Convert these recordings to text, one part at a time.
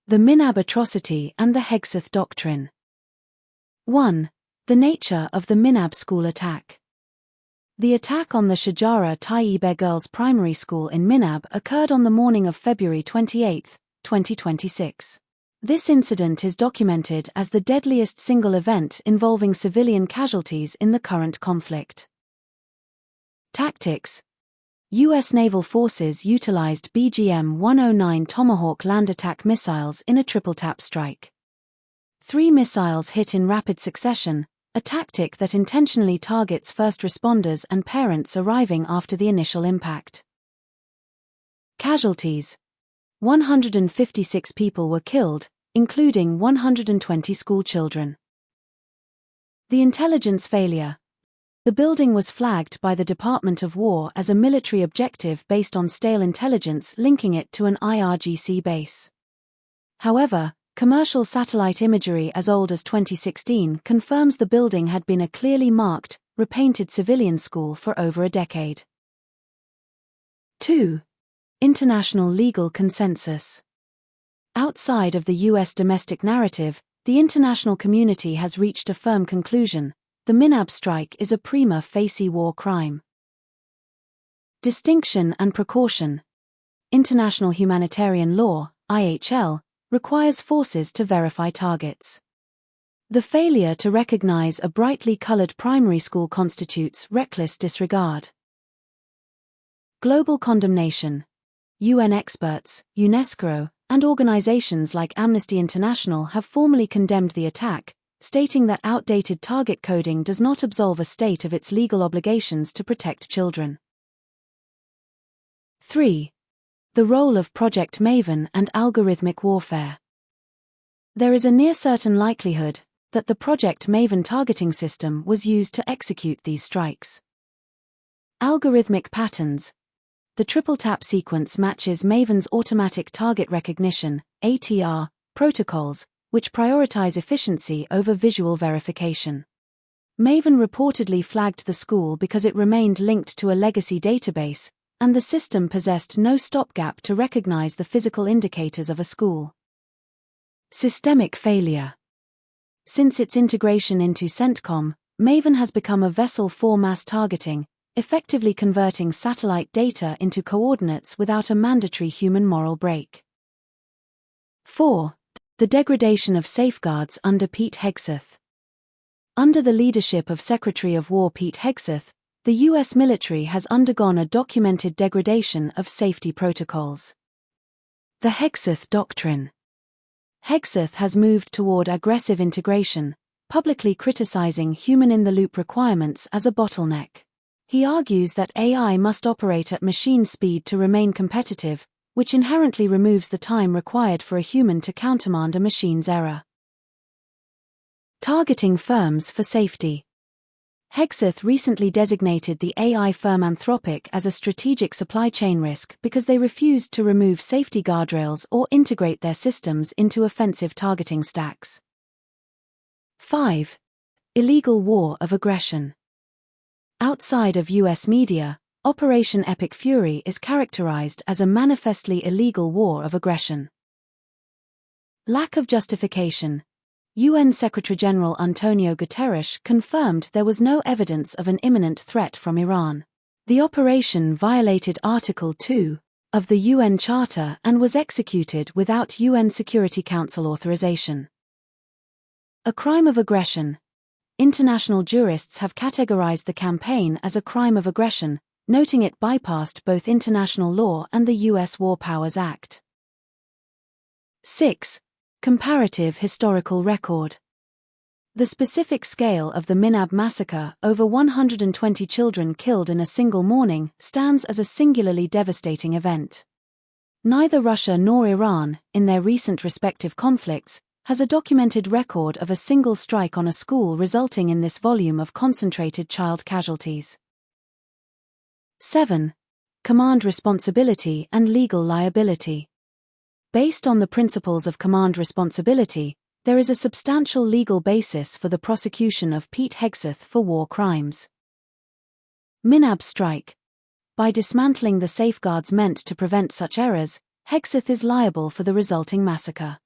The Minab atrocity and the Hegseth doctrine. 1. The nature of the Minab school attack. The attack on the Shajareh Tayyebeh girls' primary school in Minab occurred on the morning of February 28, 2026. This incident is documented as the deadliest single event involving civilian casualties in the current conflict. Tactics. U.S. naval forces utilized BGM-109 Tomahawk land attack missiles in a triple-tap strike. 3 missiles hit in rapid succession, a tactic that intentionally targets first responders and parents arriving after the initial impact. Casualties. 156 people were killed, including 120 schoolchildren. The intelligence failure. The building was flagged by the Department of War as a military objective based on stale intelligence linking it to an IRGC base. However, commercial satellite imagery as old as 2016 confirms the building had been a clearly marked, repainted civilian school for over a decade. 2. International legal consensus. Outside of the U.S. domestic narrative, the international community has reached a firm conclusion: the Minab strike is a prima facie war crime. Distinction and precaution. International humanitarian law, IHL, requires forces to verify targets. The failure to recognize a brightly colored primary school constitutes reckless disregard. Global condemnation. UN experts, UNESCO, and organizations like Amnesty International have formally condemned the attack, stating that outdated target coding does not absolve a state of its legal obligations to protect children. 3. The role of Project Maven and algorithmic warfare. There is a near-certain likelihood that the Project Maven targeting system was used to execute these strikes. Algorithmic patterns. The triple-tap sequence matches Maven's automatic target recognition, ATR, protocols, which prioritize efficiency over visual verification. Maven reportedly flagged the school because it remained linked to a legacy database, and the system possessed no stopgap to recognize the physical indicators of a school. Systemic failure. Since its integration into CENTCOM, Maven has become a vessel for mass targeting, effectively converting satellite data into coordinates without a mandatory human moral break. 4. The degradation of safeguards under Pete Hegseth. Under the leadership of Secretary of War Pete Hegseth, the U.S. military has undergone a documented degradation of safety protocols. The Hegseth doctrine. Hegseth has moved toward aggressive integration, publicly criticizing human-in-the-loop requirements as a bottleneck. He argues that AI must operate at machine speed to remain competitive, which inherently removes the time required for a human to countermand a machine's error. Targeting firms for safety. Hegseth recently designated the AI firm Anthropic as a strategic supply chain risk because they refused to remove safety guardrails or integrate their systems into offensive targeting stacks. 5. Illegal war of aggression. Outside of U.S. media, Operation Epic Fury is characterized as a manifestly illegal war of aggression. Lack of justification. UN Secretary-General Antonio Guterres confirmed there was no evidence of an imminent threat from Iran. The operation violated Article 2 of the UN Charter and was executed without UN Security Council authorization. A crime of aggression. International jurists have categorized the campaign as a crime of aggression, noting it bypassed both international law and the U.S. War Powers Act. 6. Comparative historical record. The specific scale of the Minab massacre, over 120 children killed in a single morning, stands as a singularly devastating event. Neither Russia nor Iran, in their recent respective conflicts, has a documented record of a single strike on a school resulting in this volume of concentrated child casualties. 7. Command responsibility and legal liability. Based on the principles of command responsibility, there is a substantial legal basis for the prosecution of Pete Hegseth for war crimes. Minab strike. By dismantling the safeguards meant to prevent such errors, Hegseth is liable for the resulting massacre.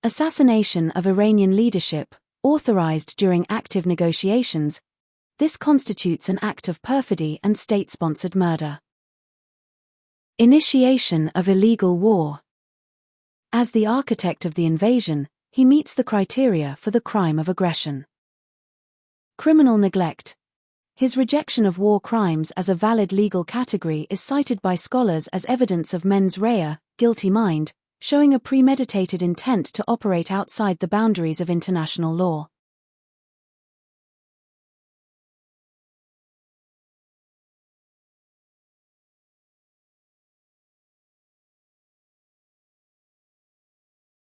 Assassination of Iranian leadership, authorized during active negotiations. This constitutes an act of perfidy and state-sponsored murder. Initiation of illegal war. As the architect of the invasion, he meets the criteria for the crime of aggression. Criminal neglect. His rejection of war crimes as a valid legal category is cited by scholars as evidence of mens rea, guilty mind, showing a premeditated intent to operate outside the boundaries of international law.